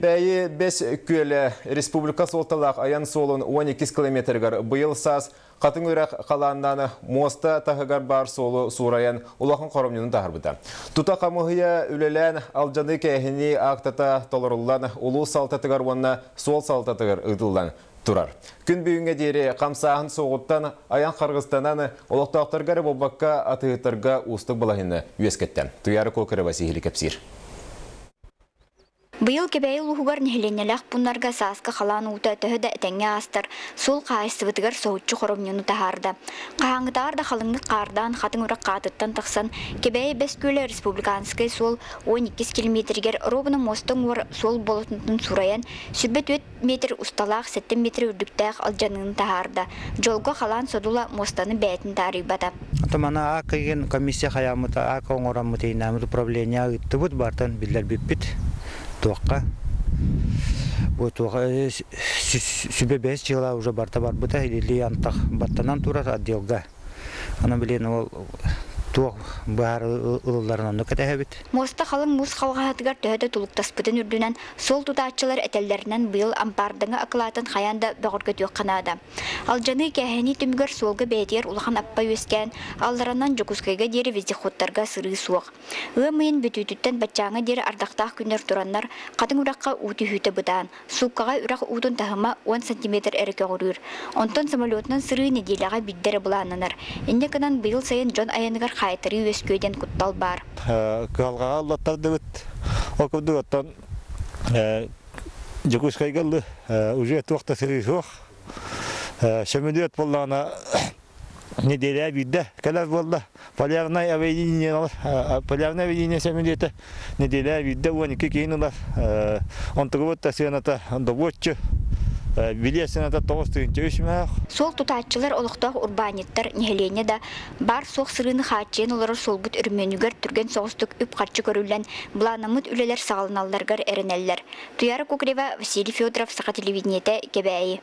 Бәйі 5 көлі республика солталақ аян солын 12 километргар бұйыл саз қатын өрақ қаланнаны моста тағығар бар солы сураян ұлақын қорымнының тағырбыда. Тута қамығыя үлелән алжаны кәхіні ақтата толырылан ұлу салтатығар онына сол салтатығар ұдылдан тұрар. Күн бүйінге дейірі қамсағын соғыттан аян қарғыстананы олықтақтырғары болбаққа атығыттарға ұстық балағыны өскеттен. Туяры көкірі Василий Кепсир. Быйыл кебәйіл ұғығар нехленеләқ бұнларға сасқы қалан ұта төхі әтәңе астыр, сол қайыстыбытығар соғытчы қорымнену тахарды. Қағаңғытағар да қалыңғы қардан, қатын ұрақ қатыттан тақсан, кебәйі 5 көлі республиканскай сол 12 километргер робыны мостың ұр сол болытынтын сураян, сүрбет 4 метр ұсталақ 7 метр үрдіктәқ алжанының тахарды. Жолғы қалан содула мостаны бәйтін тарибада. Атамана ақыген комиссия қаямыта, ақы оңырамыта инамыр управления ұйттыбыт бартан білдер біппіт. Туаққа. Бұл туаққа сүбе 5 жыла уже барта бар бұта, или антақ баттанан тұрар отделға. Ана білен ол туақ бар ұлыларынан нүкеті әбіт. Моста қалың мұз қалғатығар төхеді тұлықтаспыдың үрдінен сол тұтатшылар әтелдерінен бұйыл ампардыңы ақылатын қаянда бағырға түйек қанады. Алжаны кәхені түмігер солғы бәйтер ұлған аппа өскен, алдарынан жүкізгайға дері вездеходтарға сыры суық. Өмейін бүтүтіттен бәтчаңы дері ардақтақ күндер тұраннар қатын ұраққа ұты хүті бұдан. Суққаға ұрақ ұтын тағыма 10 см әріке ғұрыр. Онтон самолетінің сыры неделяға биддері бұланыныр. Иннекінен бұйыл сайын жон аяныгар қайтыры өскөйден құттал бар. Қалғаға аллаттарды бұт. Оқыды оттан жүкізгайғалы уже туақта сыры суық. Шөмілет болғана неделя бидді кәләр болды. Полярное авиение шөмілеті неделя бидді 12 кейін ұлар. Онтығы бұтта сыйыната доводчы. Сол тұтатшылар олықтақ урбаниттар нехелене да бар соқ сырыны қачен олары сол бұт үрменігер түрген соғыстық үп қатшы көрілен бұланымыт үлелер сағалыналарғар әрінәлілер. Туяры Кукрева, Василий Федоров, Сақа телевидениеті, Кебәйі.